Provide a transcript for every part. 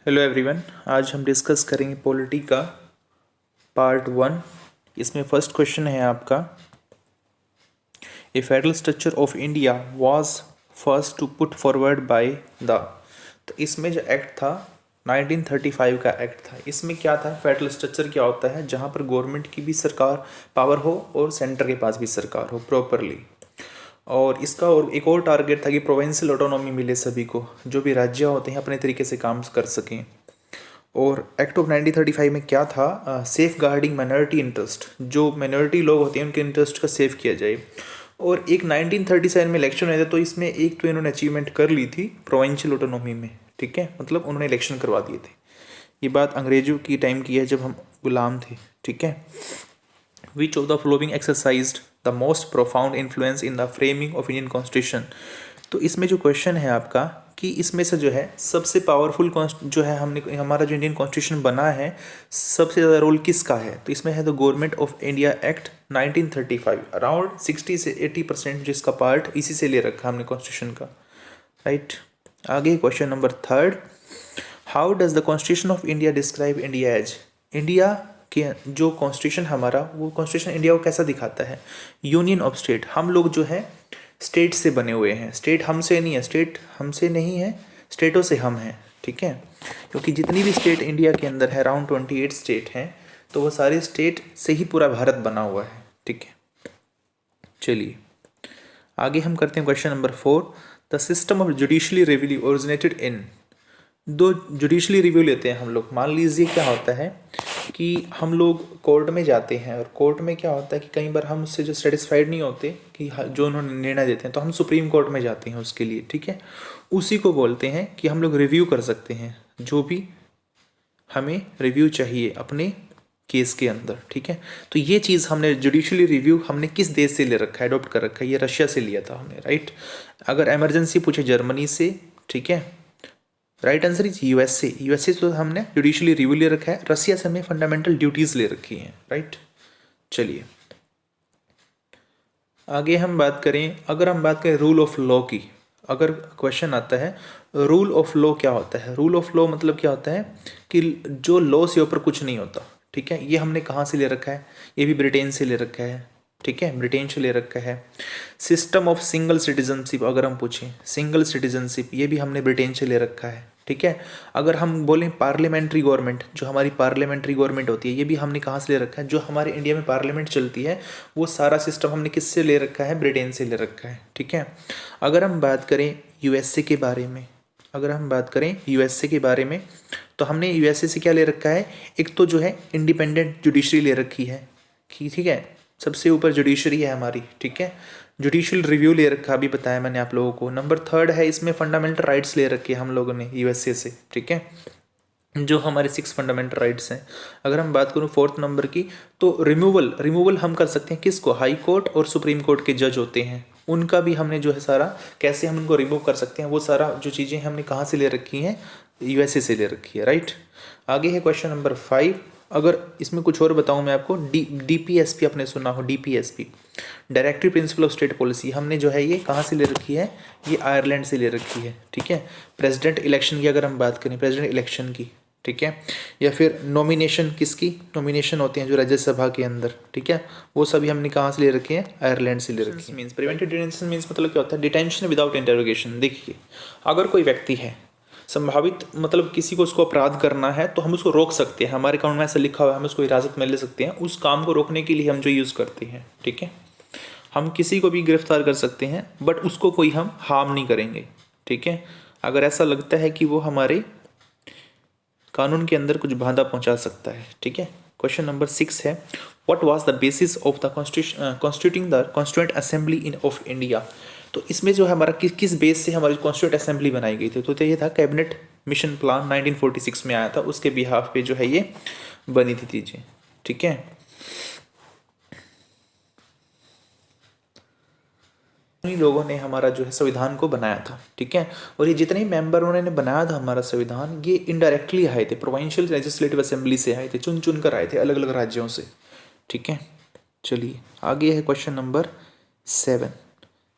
Hello everyone, आज हम discuss करेंगे पॉलिटी का पार्ट 1। इसमें फर्स्ट क्वेश्चन है आपका, a federal structure of India was first to put forward by the. तो इसमें जो एक्ट था 1935 का एक्ट था। इसमें क्या था, फेडरल स्ट्रक्चर क्या होता है, जहाँ पर गवर्नमेंट की भी सरकार पावर हो और सेंटर के पास भी सरकार हो प्रॉपरली। और इसका और एक और टारगेट था कि प्रोविंशियल ऑटोनॉमी मिले सभी को, जो भी राज्य होते हैं अपने तरीके से काम कर सकें। और एक्ट ऑफ 1935 में क्या था, सेफ गार्डिंग माइनॉरिटी इंटरेस्ट, जो माइनॉरिटी लोग होते हैं उनके इंटरेस्ट का सेफ किया जाए। और एक 1937 में इलेक्शन हुए थे, तो इसमें एक तो इन्होंने अचीवमेंट कर ली थी प्रोविंशियल ऑटोनॉमी में, ठीक है, मतलब उन्होंने इलेक्शन करवा दिए थे। ये बात अंग्रेजों की टाइम की है जब हम गुलाम थे, ठीक है। विच of the following exercised the most profound influence in the framing of Indian constitution. तो इसमें जो क्वेश्चन है आपका कि इसमें से जो है सबसे पावरफुल जो है हमने हमारा जो इंडियन कॉन्स्टिट्यूशन बना है, सबसे ज़्यादा रोल किसका है। तो इसमें है the government of India act 1935। Around 60 से 80% जिसका पार्ट इसी से ले रखा हमने कॉन्स्टिट्यूशन का, राइट। आगे question number 3, how does the constitution of India describe India as. India के जो कॉन्स्टिट्यूशन हमारा, वो कॉन्स्टिट्यूशन इंडिया को कैसा दिखाता है, यूनियन ऑफ स्टेट। हम लोग जो है स्टेट से बने हुए हैं, स्टेट हमसे नहीं है, स्टेट हमसे नहीं है, स्टेटों से हम हैं, ठीक है। क्योंकि जितनी भी स्टेट इंडिया के अंदर है, अराउंड 28 स्टेट हैं, तो वो सारे स्टेट से ही पूरा भारत बना हुआ है, ठीक है। चलिए आगे हम करते हैं question number 4, the system of judicially review originated in. दो जुडिशली रिव्यू लेते हैं हम लोग। मान लीजिए क्या होता है कि हम लोग कोर्ट में जाते हैं, और कोर्ट में क्या होता है कि कई बार हम उससे जो सेटिस्फाइड नहीं होते कि जो उन्होंने निर्णय देते हैं, तो हम सुप्रीम कोर्ट में जाते हैं उसके लिए, ठीक है। उसी को बोलते हैं कि हम लोग रिव्यू कर सकते हैं जो भी हमें रिव्यू चाहिए अपने केस के अंदर, ठीक है। तो ये चीज़ हमने जुडिशली रिव्यू हमने किस देश से ले रखा है, अडोप्ट कर रखा है, ये रशिया से लिया था हमने, राइट। अगर इमरजेंसी पूछे जर्मनी से, ठीक है। Right answer is USA. USA से तो हमने जुडिशली रिव्यू ले रखा है, रसिया से हमने फंडामेंटल ड्यूटीज ले रखी हैं, राइट। चलिए आगे हम बात करें, अगर हम बात करें रूल ऑफ लॉ की, अगर क्वेश्चन आता है रूल ऑफ लॉ क्या होता है। रूल ऑफ लॉ मतलब क्या होता है कि जो लॉ से ऊपर कुछ नहीं होता, ठीक है। ये हमने कहाँ से ले रखा है, ये भी ब्रिटेन से ले रखा है, ठीक है, ब्रिटेन से ले रखा है। सिस्टम ऑफ सिंगल सिटीजनशिप अगर हम पूछें, सिंगल सिटीजनशिप ये भी हमने ब्रिटेन से ले रखा है, ठीक है। अगर हम बोलें पार्लियामेंट्री गवर्नमेंट, जो हमारी पार्लियामेंट्री गवर्नमेंट होती है, ये भी हमने कहाँ से ले रखा है, जो हमारे इंडिया में पार्लियामेंट चलती है वो सारा सिस्टम हमने किससे ले रखा है, ब्रिटेन से ले रखा है, ठीक है। अगर हम बात करें यूएसए के बारे में, अगर हम बात करें यूएसए के बारे में, तो हमने यूएसए से क्या ले रखा है, एक तो जो है इंडिपेंडेंट जुडिशरी ले रखी है, ठीक है, सबसे ऊपर जुडिशरी है हमारी, ठीक है। जुडिशियल रिव्यू ले रखा, अभी बताया मैंने आप लोगों को। नंबर 3 है इसमें फंडामेंटल राइट्स ले रखे हम लोगों ने यूएसए से, ठीक है, जो हमारे 6 फंडामेंटल राइट्स हैं। अगर हम बात करूँ 4th नंबर की, तो रिमूवल हम कर सकते हैं किसको, हाई कोर्ट और सुप्रीम कोर्ट के जज होते हैं, उनका भी हमने जो है सारा कैसे हम उनको रिमूव कर सकते हैं, वो सारा जो चीज़ें हमने कहाँ से ले रखी हैं, यूएसए से ले रखी है, राइट। आगे है क्वेश्चन नंबर 5। अगर इसमें कुछ और बताऊं मैं आपको, डीपीएसपी आपने सुना हो, DPSP directive principle of state policy, हमने जो है ये कहाँ से ले रखी है, ये आयरलैंड से ले रखी है, ठीक है। प्रेसिडेंट इलेक्शन की अगर हम बात करें, प्रेसिडेंट इलेक्शन की, ठीक है, या फिर नॉमिनेशन, किसकी नॉमिनेशन होती हैं जो राज्यसभा के अंदर, ठीक है, वो सभी हमने कहाँ से ले रखे हैं, आयरलैंड से ले रखी है। मीन्स प्रिवेंटिव डिटेंशन मीन्स मतलब क्या होता है, डिटेंशन विदाउट इंटरोगेशन। देखिए अगर कोई व्यक्ति है संभावित, मतलब किसी को उसको अपराध करना है, तो हम उसको रोक सकते हैं, हमारे कानून में ऐसा लिखा हुआ है, हम उसको हिरासत में ले सकते हैं। उस काम को रोकने के लिए हम जो यूज़ करते हैं, ठीक है, हम किसी को भी गिरफ्तार कर सकते हैं, बट उसको कोई हम हार्म नहीं करेंगे, ठीक है। अगर ऐसा लगता है कि वो हमारे कानून के अंदर कुछ बाधा पहुंचा सकता है, ठीक है। क्वेश्चन नंबर 6 है, what was the basis of the constituting the constituent assembly in of India. तो इसमें जो है हमारा किस बेस से हमारी कॉन्स्टिट्यूएंट असेंबली बनाई गई थी, तो ये था कैबिनेट मिशन प्लान 1946 में आया था, उसके बिहाफ पे जो है ये बनी थी चीज़ें, ठीक है। उन्हीं लोगों ने हमारा जो है संविधान को बनाया था, ठीक है। और ये जितने मेंबर उन्होंने बनाया था हमारा संविधान, ये इनडायरेक्टली आए थे, प्रोविंशियल लेजिस्लेटिव असेंबली से आए थे, चुन चुन कर आए थे अलग अलग राज्यों से, ठीक है। चलिए आगे है क्वेश्चन नंबर 7,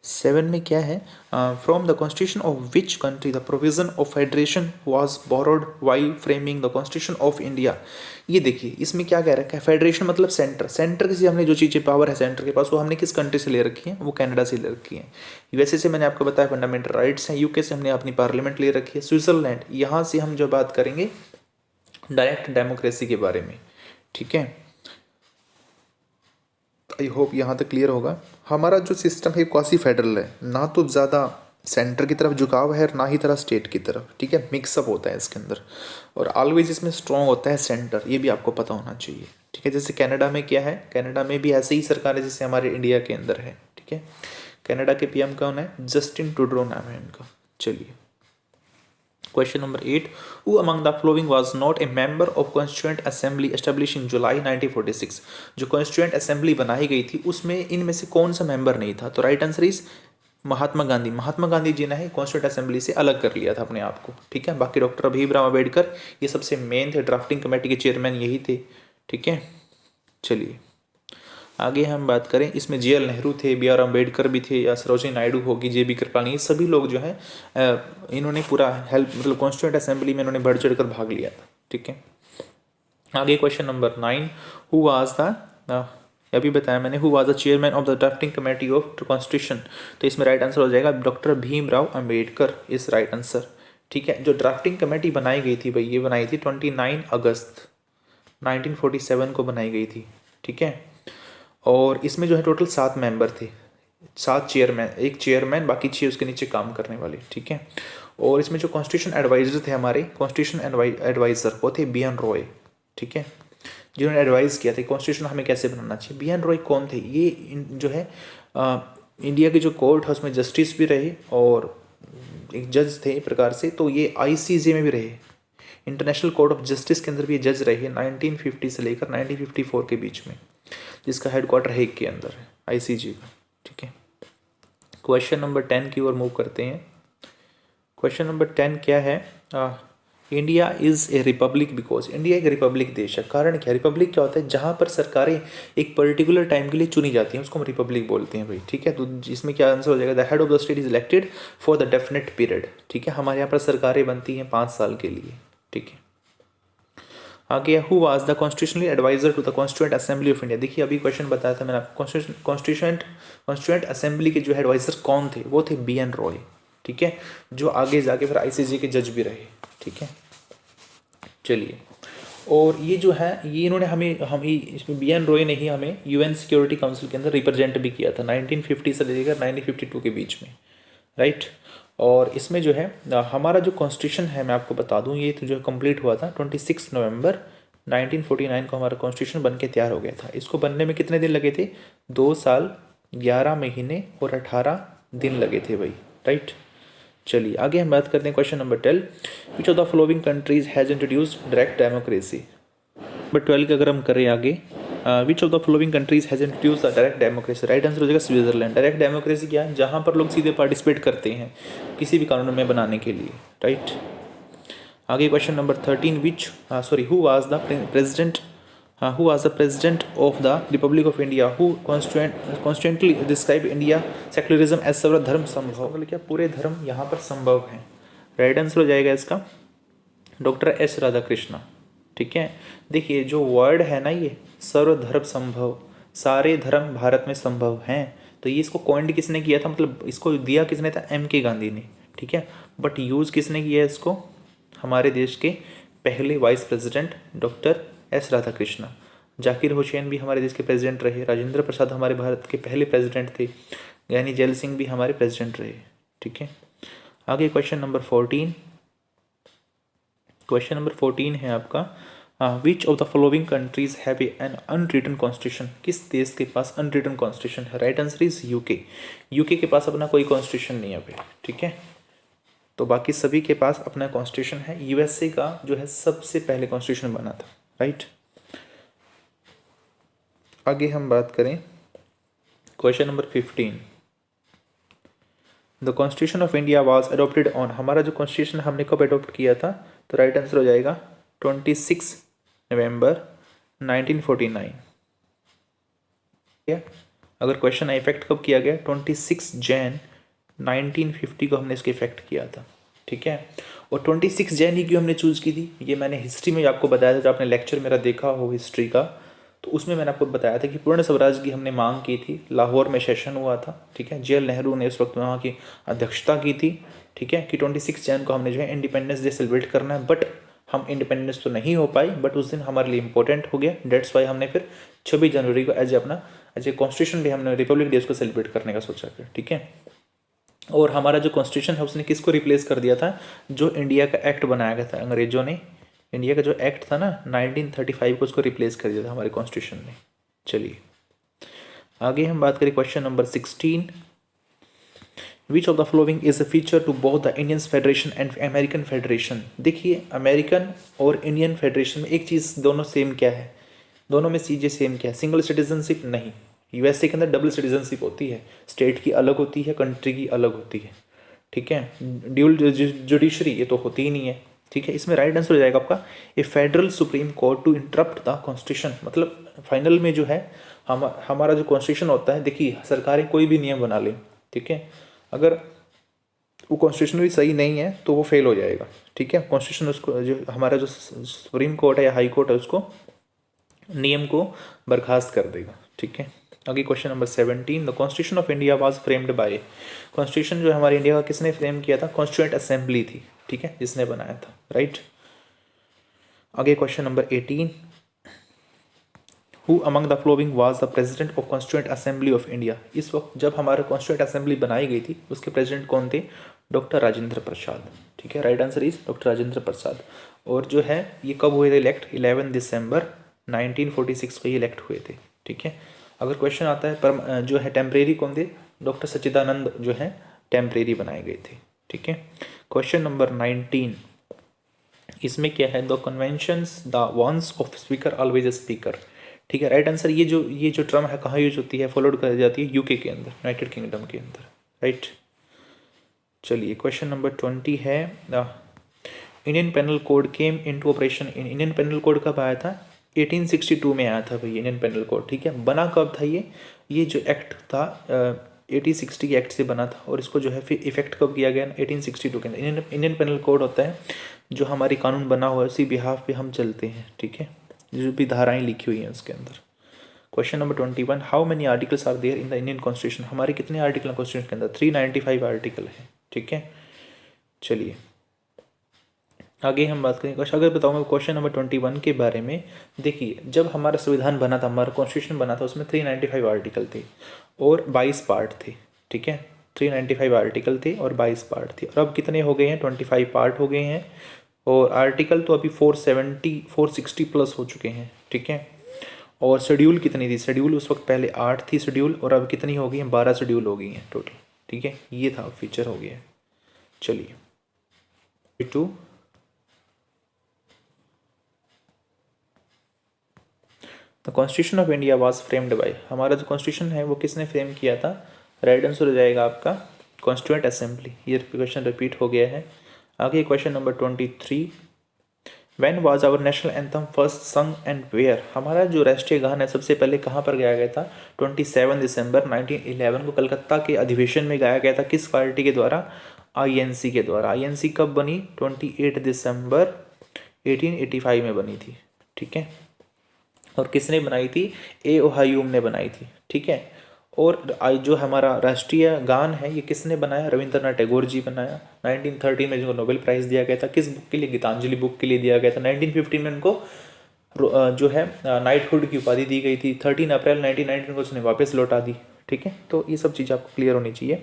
7 में क्या है, from the constitution of which country the provision of federation was borrowed while framing the constitution of India. ये देखिए इसमें क्या कह रखा है, फेडरेशन मतलब सेंटर, सेंटर किसी हमने जो चीज़ें पावर है सेंटर के पास वो हमने किस कंट्री से ले रखी है, वो कनाडा से ले रखी है। यूएसए से मैंने आपको बताया फंडामेंटल राइट्स हैं, यूके से हमने अपनी पार्लियामेंट ले रखी है, स्विट्जरलैंड यहाँ से हम जो बात करेंगे डायरेक्ट डेमोक्रेसी के बारे में। ठीक है, आई होप यहाँ तक क्लियर होगा। हमारा जो सिस्टम है क्वासी फेडरल है, ना तो ज़्यादा सेंटर की तरफ झुकाव है ना ही तरह स्टेट की तरफ। ठीक है, मिक्सअप होता है इसके अंदर, और ऑलवेज इसमें स्ट्रॉन्ग होता है सेंटर, ये भी आपको पता होना चाहिए। ठीक है, जैसे कनाडा में क्या है, कनाडा में भी ऐसे ही सरकार है जैसे हमारे इंडिया के अंदर है। ठीक है, कनाडा के पीएम कौन है, जस्टिन ट्रूडो नाम है इनका। चलिए question number 8, who among the following was not a member of constituent assembly establish in July 1946। जो कॉन्स्टिट्यूएंट असेंबली बनाई गई थी उसमें इनमें से कौन सा मेंबर नहीं था, तो right answer is Mahatma Gandhi. Mahatma Gandhi ji ने कॉन्स्टिट्यूएंट असेंबली से अलग कर लिया था अपने आप को। ठीक है, बाकी डॉक्टर भीमराव अम्बेडकर ये सबसे मेन थे, ड्राफ्टिंग कमेटी के चेयरमैन यही थे। ठीक है, चलिए आगे हम बात करें, इसमें जे.एल. नेहरू थे, बी.आर. अम्बेडकर भी थे, या सरोजिनी नायडू होगी, जे.बी. कृपलानी, ये सभी लोग जो है इन्होंने पूरा हेल्प मतलब कॉन्स्टिट्यूएंट असेंबली में इन्होंने बढ़ चढ़ कर भाग लिया था। ठीक है, आगे question number 9, who was the अभी बताया मैंने, who was the chairman of the drafting committee of constitution. तो इसमें राइट आंसर हो जाएगा doctor Bhimrao Ambedkar is right answer. ठीक है, जो ड्राफ्टिंग कमेटी बनाई गई थी भाई, ये बनाई थी 29 अगस्त 1947 को बनाई गई थी। ठीक है, और इसमें जो है टोटल 7 मेंबर थे, 7 चेयरमैन, एक चेयरमैन, बाकी 6 उसके नीचे काम करने वाले। ठीक है, और इसमें जो कॉन्स्टिट्यूशन एडवाइजर थे हमारे, कॉन्स्टिट्यूशन एडवाइजर वो थे बी.एन. रॉय। ठीक है, जिन्होंने एडवाइस किया था कॉन्स्टिट्यूशन हमें कैसे बनाना चाहिए। बी.एन. रॉय कौन थे, ये जो है इंडिया की जो कोर्ट है उसमें जस्टिस भी रहे और एक जज थे एक प्रकार से, तो ये आईसीजे में भी रहे, इंटरनेशनल कोर्ट ऑफ जस्टिस के अंदर भी ये जज रहे 1950 से लेकर 1954 के बीच में, जिसका हेडक्वार्टर हेग के अंदर है, आईसीजे का। ठीक है, क्वेश्चन नंबर 10 की ओर मूव करते हैं। क्वेश्चन नंबर 10 क्या है, India is a Republic because, India एक रिपब्लिक देश है। कारण क्या, रिपब्लिक क्या होता है, जहाँ पर सरकारें एक पर्टिकुलर टाइम के लिए चुनी जाती हैं उसको हम रिपब्लिक बोलते हैं भाई। ठीक है, तो इसमें क्या आंसर हो जाएगा, the head of the state is elected for the definite period. ठीक है, हमारे यहाँ पर सरकारें बनती हैं 5 साल के लिए। ठीक है, आगे who was the constitutionally adviser to the constituent assembly of India. देखिए अभी क्वेश्चन बताया था मैंने आपको, कॉन्स्टिट्यूएंट असेंबली के जो एडवाइजर कौन थे, वो थे बी.एन. रॉय। ठीक है, जो आगे जाके फिर आईसीजे के जज भी रहे। ठीक है, चलिए, और ये जो है ये इन्होंने हम ही इसमें बी.एन. रॉय ने ही हमें यूएन सिक्योरिटी काउंसिल के अंदर रिप्रेजेंट भी किया था 1950 से लेकर 1952 के बीच में, राइट। और इसमें जो है हमारा जो कॉन्स्टिट्यूशन है मैं आपको बता दूं, ये तो जो कंप्लीट हुआ था 26 नवंबर 1949 को हमारा कॉन्स्टिट्यूशन बन के तैयार हो गया था। इसको बनने में कितने दिन लगे थे, 2 साल 11 महीने और 18 दिन लगे थे भाई, राइट। चलिए आगे हम बात करते हैं question number 12, which of the following countries has introduced direct democracy. Number 12 की अगर हम करें आगे, विच of the following countries has introduce the direct democracy. Right answer हो जाएगा स्विट्जरलैंड। डायरेक्ट डेमोक्रेसी क्या है, जहाँ पर लोग सीधे पार्टिसिपेट करते हैं किसी भी कानून में बनाने के लिए, राइट। आगे question number 13, who was the president of the republic of India who constantly describe India secularism as sarva dharma sambhav. मतलब क्या पूरे धर्म यहाँ पर संभव है। राइट आंसर हो जाएगा इसका डॉक्टर एस राधाकृष्णा। ठीक है, देखिए जो वर्ड है ना ये सर्वधर्म संभव, सारे धर्म भारत में संभव हैं, तो ये इसको कॉइंड किसने किया था, मतलब इसको दिया किसने था, M.K. गांधी ने। ठीक है, बट यूज़ किसने किया है इसको, हमारे देश के पहले vice president doctor S Radhakrishna. Zakir Hussain भी हमारे देश के प्रेसिडेंट रहे, राजेंद्र प्रसाद हमारे भारत के पहले प्रेसिडेंट थे, ज्ञानी जैल सिंह भी हमारे प्रेसिडेंट रहे। ठीक है, आगे क्वेश्चन नंबर 14, क्वेश्चन नंबर 14 है आपका, विच of the following countries have an unwritten constitution. किस देश के पास अनरिटन कॉन्स्टिट्यूशन है। Right answer is UK. UK के पास अपना कोई कॉन्स्टिट्यूशन नहीं है भाई। ठीक है, तो बाकी सभी के पास अपना कॉन्स्टिट्यूशन है। यूएसए का जो है सबसे पहले कॉन्स्टिट्यूशन बना था, राइट। आगे हम बात करें question number 15, the constitution of India was adopted on. हमारा जो कॉन्स्टिट्यूशन हमने कब अडोप्ट किया था, तो राइट आंसर हो जाएगा 26 नवंबर 1949। ठीक है, अगर क्वेश्चन है इफेक्ट कब किया गया, 26 जैन 1950 को हमने इसका इफेक्ट किया था, ठीक है। और 26 जैन ही क्यों हमने चूज़ की थी, ये मैंने हिस्ट्री में आपको बताया था, जब आपने लेक्चर मेरा देखा हो हिस्ट्री का, तो उसमें मैंने आपको बताया था कि पूर्ण स्वराज की हमने मांग की थी, लाहौर में सेशन हुआ था, ठीक है। जवाहरलाल नेहरू ने उस वक्त वहाँ की अध्यक्षता की थी, ठीक है, कि 26 जैन को हमने जो है इंडिपेंडेंस डे सेलिब्रेट करना है। बट हम इंडिपेंडेंस तो नहीं हो पाई, बट उस दिन हमारे लिए इंपॉर्टेंट हो गया, डेट्स वाई हमने फिर 26 जनवरी को एज ए कॉन्स्टिट्यूशन डे, हमने रिपब्लिक डे उसको सेलिब्रेट करने का सोचा फिर, ठीक है। और हमारा जो कॉन्स्टिट्यूशन है उसने किसको रिप्लेस कर दिया था, जो इंडिया का एक्ट बनाया गया था अंग्रेजों ने, इंडिया का जो एक्ट था ना 1935 को, उसको रिप्लेस कर दिया था हमारे कॉन्स्टिट्यूशन ने। चलिए आगे हम बात करें question number 16। Which of the following is a feature to both the Indian federation and American federation. देखिए अमेरिकन और इंडियन फेडरेशन में एक चीज़ दोनों सेम क्या है, दोनों में चीज़ें सेम क्या है, सिंगल सिटीजनशिप नहीं। यूएसए के अंदर डबल सिटीजनशिप होती है, स्टेट की अलग होती है, कंट्री की अलग होती है, ठीक है। ड्यूल जुडिशरी ये तो होती ही नहीं है, ठीक है। इसमें राइट आंसर हो जाएगा आपका a federal supreme court to interpret the constitution. मतलब फाइनल में जो है हमारा जो कॉन्स्टिट्यूशन होता है, देखिए सरकारें कोई भी नियम बना लें, ठीक है, अगर वो कॉन्स्टिट्यूशन भी सही नहीं है तो वो फेल हो जाएगा, ठीक है। कॉन्स्टिट्यूशन उसको, जो हमारा जो सुप्रीम कोर्ट है या हाई कोर्ट है, उसको नियम को बर्खास्त कर देगा, ठीक है। आगे question number 17। The constitution of India was framed bye. Constitution जो हमारे इंडिया का किसने फ्रेम किया था, कॉन्स्टिट्यूएंट असेंबली थी, ठीक है, जिसने बनाया था, राइट। आगे question number 18। Who among the following was the president of constituent assembly of India. इस वक्त जब हमारा कॉन्स्टिट्यूएंट असेंबली बनाई गई थी, उसके प्रेसिडेंट कौन थे, डॉक्टर राजेंद्र प्रसाद, ठीक है। Right answer is doctor Rajendra Prasad. और जो है ये कब हुए थे इलेक्ट, 11 दिसंबर 1946 को ये इलेक्ट हुए थे, ठीक है। अगर क्वेश्चन आता है पर जो है टेम्परेरी कौन थे, डॉक्टर सच्चिदानंद जो है टेम्परेरी बनाए गए थे, ठीक है। Question number 19। इसमें क्या है, the conventions the ones of speaker always speaker, ठीक है। राइट आंसर ये जो टर्म है कहाँ यूज होती है, फॉलोड कर जाती है यूके के अंदर, यूनाइटेड किंगडम के अंदर, राइट। चलिए क्वेश्चन नंबर 20 है, Indian penal code came into operation in. Indian penal code कब आया था, 1862 में आया था भाई इंडियन पेनल कोड, ठीक है। बना कब था ये जो एक्ट था 1860 के एक्ट से बना था, और इसको जो है फिर इफेक्ट कब किया गया 1862 के अंदर। इंडियन पेनल कोड होता है जो हमारी कानून बना हुआ है, उसी बिहाफ पे हम चलते हैं, ठीक है, जो भी धाराएं लिखी हुई हैं उसके अंदर। Question number 21। How many articles are there in the Indian constitution. हमारे कितने आर्टिकल हैं कॉन्स्टिट्यूशन के अंदर, 395 आर्टिकल है, ठीक है। चलिए आगे हम बात करें, अगर बताऊंगा क्वेश्चन नंबर 21 के बारे में। देखिए जब हमारा संविधान बना था, हमारा कॉन्स्टिट्यूशन बना था, उसमें 395 आर्टिकल थे और 22 पार्ट थे, ठीक है। 395 आर्टिकल थे और 22 पार्ट थे, और अब कितने हो गए हैं, 25 पार्ट हो गए हैं, और आर्टिकल तो अभी 460 प्लस हो चुके हैं, ठीक है। और शेड्यूल कितनी थी, शेड्यूल उस वक्त पहले 8 थी शेड्यूल, और अब कितनी हो गई हैं, 12 शेड्यूल हो गई हैं टोटल, ठीक है। ये था फीचर हो गया। चलिए 2। The constitution of India was framed bye. हमारा जो कॉन्स्टिट्यूशन है वो किसने फ्रेम किया था, राइट आंसर हो जाएगा आपका कॉन्स्टिट्यूएंट असेंबली। ये क्वेश्चन रिपीट हो गया है। आगे question number 23। When was our national anthem first sung and where. हमारा जो राष्ट्रीय गान है सबसे पहले कहाँ पर गाया गया था, 27 दिसंबर 1911 को कलकत्ता के अधिवेशन में गाया गया था। किस पार्टी के द्वारा, आईएनसी के द्वारा। आईएनसी कब बनी, 28 दिसंबर 1885 में बनी थी, ठीक है। और किसने बनाई थी, ए ओ हयूम ने बनाई थी, ठीक है। और जो हमारा राष्ट्रीय गान है ये किसने बनाया, रविंद्रनाथ टैगोर जी बनाया। 1930 में जो नोबेल प्राइज दिया गया था, किस बुक के लिए, गीतांजलि बुक के लिए दिया गया था। 1915 में उनको जो है नाइटहुड की उपाधि दी गई थी। 13 अप्रैल 1919 को उसने वापस लौटा दी, ठीक है। तो ये सब चीज़ आपको क्लियर होनी चाहिए।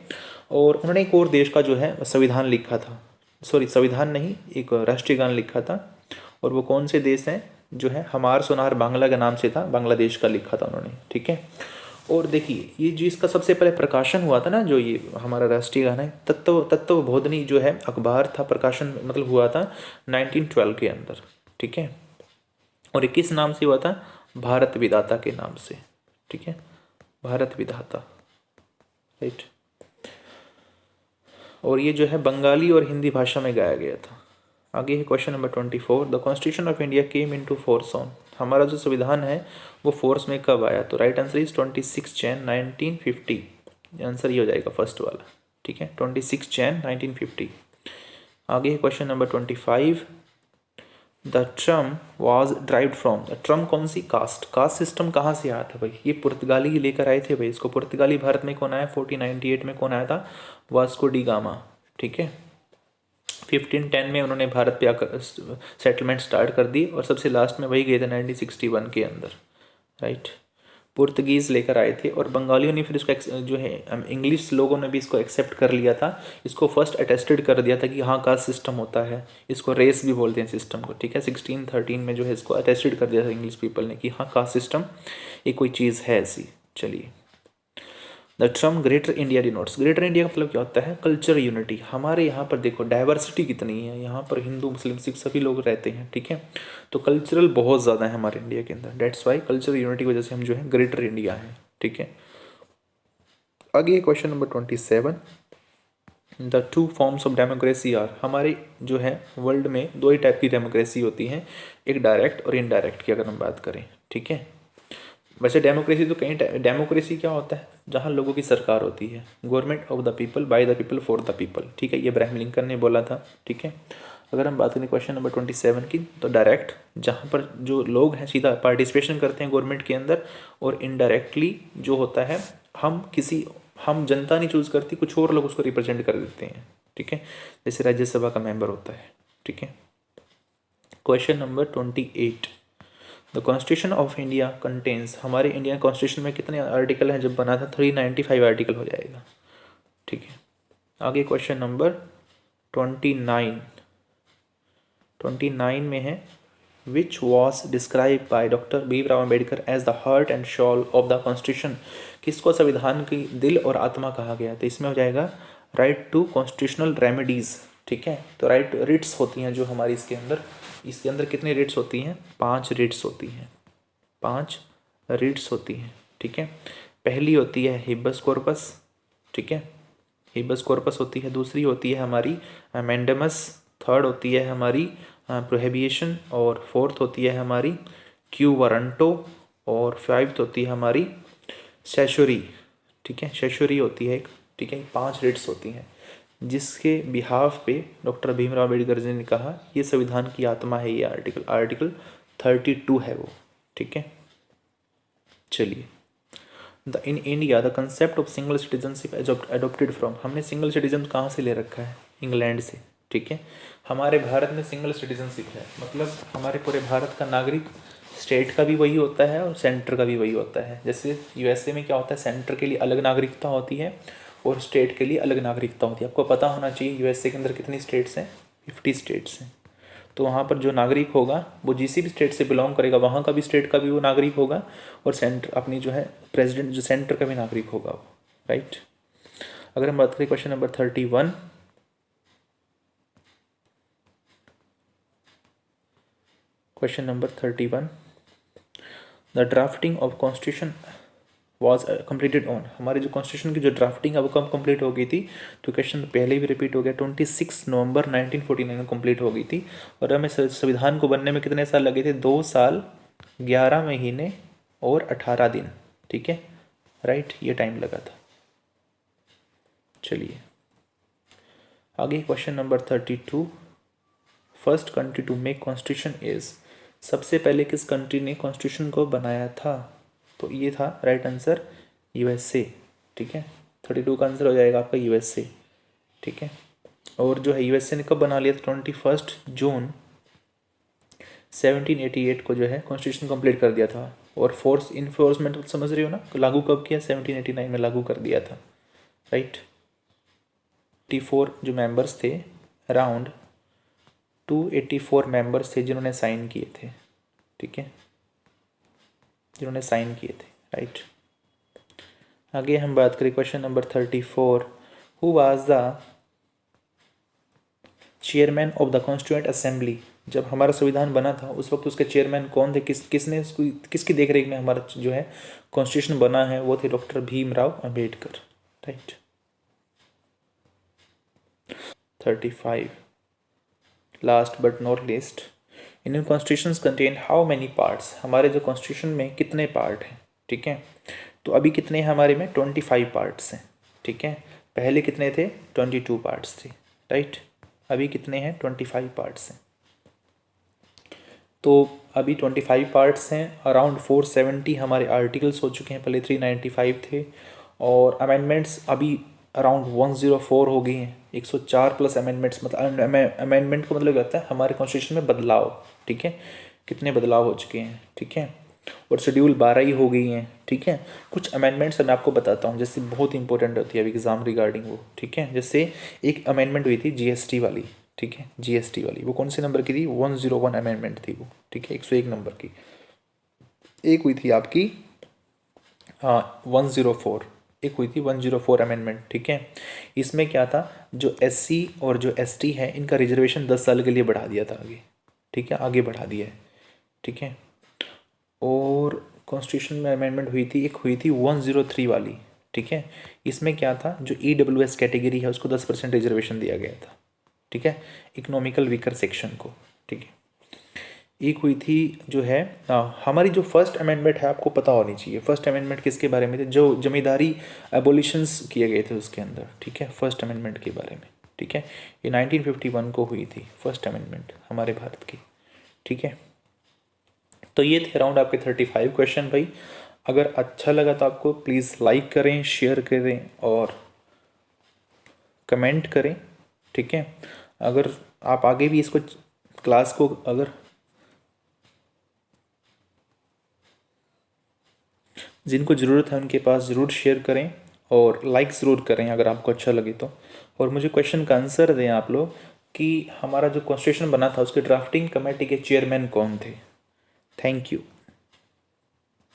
और उन्होंने एक और देश का जो है संविधान लिखा था, सॉरी संविधान नहीं, एक राष्ट्रीय गान लिखा था, और वो कौन से देश हैं, जो है हमार सोनार बांग्ला के नाम से था, बांग्लादेश का लिखा था उन्होंने, ठीक है। और देखिए ये जो इसका सबसे पहले प्रकाशन हुआ था ना, जो ये हमारा राष्ट्रीय गाना है, तत्वबोधिनी जो है अखबार था, प्रकाशन मतलब हुआ था 1912 के अंदर, ठीक है। और ये किस नाम से हुआ था, भारत विधाता के नाम से, ठीक है, भारत विधाता, राइट। और ये जो है बंगाली और हिंदी भाषा में गाया गया था, आगे है question number 24, the constitution of India came into force on, हमारा जो संविधान है वो फोर्स में कब आया? तो right answer is 26 January 1950। Answer ये हो जाएगा फर्स्ट वाला, ठीक है, 26 जनवरी 1950। आगे है question number 25, the term was derived from, the term कौन सी? कास्ट। कास्ट सिस्टम कहाँ से आया था भाई? ये पुर्तगाली लेकर आए थे भाई इसको। पुर्तगाली भारत में कौन आया? 1498 में कौन आया था? वास्को डी गामा, ठीक है। 1510 में उन्होंने भारत पे आकर सेटलमेंट स्टार्ट कर दी और सबसे लास्ट में वही गए थे 1961 के अंदर, राइट। पुर्तगीज़ लेकर आए थे और बंगालियों ने फिर इसको जो है इंग्लिश लोगों ने भी इसको एक्सेप्ट कर लिया था। इसको फर्स्ट अटेस्टेड कर दिया था कि हाँ कास्ट सिस्टम होता है, इसको रेस भी बोलते हैं सिस्टम को, ठीक है। 1613 में जो है इसको अटेस्टेड कर दिया था इंग्लिश पीपल ने कि हाँ कास्ट सिस्टम ये कोई चीज़ है ऐसी। चलिए, the term greater India denotes, greater India का मतलब क्या होता है? Culture unity. हमारे यहाँ पर देखो डाइवर्सिटी कितनी है, यहाँ पर हिंदू मुस्लिम सिख सभी लोग रहते हैं, ठीक है। तो कल्चरल बहुत ज़्यादा है हमारे इंडिया के अंदर, डेट्स वाई कल्चरल यूनिटी की वजह से हम जो है ग्रेटर इंडिया है, ठीक है। आगे question number 27, the two forms of democracy are, हमारे जो है वर्ल्ड में दो ही टाइप की डेमोक्रेसी होती है, एक डायरेक्ट और इनडायरेक्ट की अगर हम बात करें, ठीक है। वैसे डेमोक्रेसी तो कहीं, डेमोक्रेसी क्या होता है? जहाँ लोगों की सरकार होती है, government of the people by the people for the people, ठीक है। ये इब्राहिम लिंकन ने बोला था, ठीक है। अगर हम बात करें क्वेश्चन नंबर 27 की, तो डायरेक्ट जहाँ पर जो लोग हैं सीधा पार्टिसिपेशन करते हैं गवर्नमेंट के अंदर, और इनडायरेक्टली जो होता है हम जनता नहीं चूज़ करती, कुछ और लोग उसको रिप्रेजेंट कर देते हैं, ठीक है। जैसे राज्यसभा का मेंबर होता है, ठीक है। Question number 28, the constitution of India contains, हमारे इंडियन कॉन्स्टिट्यूशन में कितने आर्टिकल हैं? जब बना था 395 आर्टिकल हो जाएगा, ठीक है। आगे क्वेश्चन नंबर 29, 29 में है, which was describe by doctor Bhimrao Ambedkar as the heart and soul of the constitution, किसको संविधान की दिल और आत्मा कहा गया? तो इसमें हो जाएगा राइट टू कॉन्स्टिट्यूशनल रेमेडीज़, ठीक है। तो राइट रिट्स होती हैं जो हमारी इसके अंदर कितनी रिट्स होती हैं? 5 रिट्स होती हैं, 5 रिट्स होती हैं, ठीक है। पहली होती है हिबस कॉर्पस, ठीक है, हिबस कॉर्पस होती है। दूसरी होती है हमारी मैंडेमस, थर्ड होती है हमारी प्रोहिबिशन, और फोर्थ होती है हमारी क्यू वारंटो, और फिफ्थ होती है हमारी सेशोरी, ठीक है, सेशोरी होती है एक, ठीक है। 5 रिट्स होती हैं जिसके बिहाफ पे डॉक्टर भीमराव अम्बेडकर जी ने कहा ये संविधान की आत्मा है, ये आर्टिकल 32 है वो, ठीक है। चलिए, the in India the concept of single citizenship adopted from, हमने सिंगल सिटीजन कहाँ से ले रखा है? इंग्लैंड से, ठीक है। हमारे भारत में सिंगल सिटीजनशिप है, मतलब हमारे पूरे भारत का नागरिक स्टेट का भी वही होता है और सेंटर का भी वही होता है। जैसे यूएसए में क्या होता है, सेंटर के लिए अलग नागरिकता होती है और स्टेट के लिए अलग नागरिकता होती है। आपको पता होना चाहिए यूएसए के अंदर कितनी स्टेट्स हैं? 50 स्टेट्स हैं। तो वहाँ पर जो नागरिक होगा वो जिस भी स्टेट से बिलोंग करेगा वहाँ का भी स्टेट का भी वो नागरिक होगा, और सेंटर अपनी जो है प्रेसिडेंट जो सेंटर का भी नागरिक होगा वो, राइट। अगर हम बात करें question number 31, question number 31, the drafting of constitution was completed on, हमारे जो कॉन्स्टिट्यूशन की जो ड्राफ्टिंग है वो कब कंप्लीट हो गई थी? तो क्वेश्चन पहले भी रिपीट हो गया, 26 नवंबर 1949 में कंप्लीट हो गई थी। और हमें संविधान को बनने में कितने साल लगे थे? 2 साल 11 महीने और 18 दिन, ठीक है, राइट, ये टाइम लगा था। चलिए आगे question number 32, first country to make constitution is, सबसे पहले किस कंट्री ने कॉन्स्टिट्यूशन को बनाया था? तो ये था राइट आंसर यूएसए, ठीक है। 32 का आंसर हो जाएगा आपका यूएसए, ठीक है। और जो है यूएसए ने कब बना लिया था? 21 जून 1788 को जो है कॉन्स्टिट्यूशन कंप्लीट कर दिया था। और फोर्स इन्फोर्समेंट समझ रही हो ना, लागू कब किया? 1789 में लागू कर दिया था, राइट। 84 जो मेंबर्स थे, अराउंड 284 मेंबर्स थे जिन्होंने साइन किए थे, ठीक है, जिन्होंने साइन किए थे, राइट। आगे हम बात करें question number 34, who was the chairman of the constituent assembly, जब हमारा संविधान बना था उस वक्त उसके चेयरमैन कौन थे? किसने इसको, किसकी देखरेख में हमारा जो है कॉन्स्टिट्यूशन बना है? वो थे doctor Bhimrao Ambedkar, right. 35, last but not least, Indian constitution contain how many parts, हमारे जो कॉन्स्टिट्यूशन में कितने पार्ट हैं, ठीक है। तो अभी कितने हैं हमारे में, 25 पार्ट्स हैं, ठीक है। पहले कितने थे, 22 पार्ट्स थे, राइट। अभी कितने हैं, 25 पार्ट्स हैं। तो अभी 25 पार्ट्स हैं, अराउंड 470 हमारे आर्टिकल्स हो चुके हैं, पहले 395 थे, और अमेंडमेंट्स अभी अराउंड 104 हो गई हैं। 104 प्लस अमेंडमेंट्स, मतलब अमेंडमेंट का मतलब क्या होता है, हमारे कॉन्स्टिट्यूशन में बदलाव, ठीक है, कितने बदलाव हो चुके हैं, ठीक है। और शेड्यूल 12 ही हो गई हैं, ठीक है। कुछ अमेंडमेंट्स मैं आपको बताता हूँ, जैसे बहुत इंपॉर्टेंट होती है अभी एग्जाम रिगार्डिंग वो, ठीक है। जैसे एक अमेंडमेंट हुई थी जीएसटी वाली, ठीक है, जीएसटी वाली, वो कौन से नंबर की थी, 101 अमेंडमेंट थी वो, ठीक है, 101 नंबर की। एक हुई थी आपकी 104, एक हुई थी 104 अमेंडमेंट, ठीक है। इसमें क्या था, जो एससी और जो एसटी है इनका रिजर्वेशन 10 साल के लिए बढ़ा दिया था आगे, ठीक है, आगे बढ़ा दिया है, ठीक है। और कॉन्स्टिट्यूशन में अमेंडमेंट हुई थी, एक हुई थी 103 वाली, ठीक है। इसमें क्या था, जो EWS कैटेगरी है उसको 10% रिजर्वेशन दिया गया था, ठीक है, इकोनॉमिकल वीकर सेक्शन को, ठीक है। एक हुई थी जो है हमारी जो फर्स्ट अमेंडमेंट है, आपको पता होनी चाहिए फर्स्ट अमेंडमेंट किसके बारे में थे, जो जमींदारी एबोलिशंस किए गए थे उसके अंदर, ठीक है, फर्स्ट अमेंडमेंट के बारे में, ठीक है। ये 1951 को हुई थी फर्स्ट अमेंडमेंट हमारे भारत की, ठीक है। तो ये थे अराउंड आपके 35 क्वेश्चन भाई। अगर अच्छा लगा तो आपको प्लीज़ लाइक करें, शेयर करें और कमेंट करें, ठीक है। अगर आप आगे भी इसको क्लास को अगर जिनको ज़रूरत है उनके पास ज़रूर शेयर करें और लाइक ज़रूर करें अगर आपको अच्छा लगे तो। और मुझे क्वेश्चन का आंसर दें आप लोग कि हमारा जो कॉन्स्टिट्यूशन बना था उसके ड्राफ्टिंग कमेटी के चेयरमैन कौन थे। Thank you.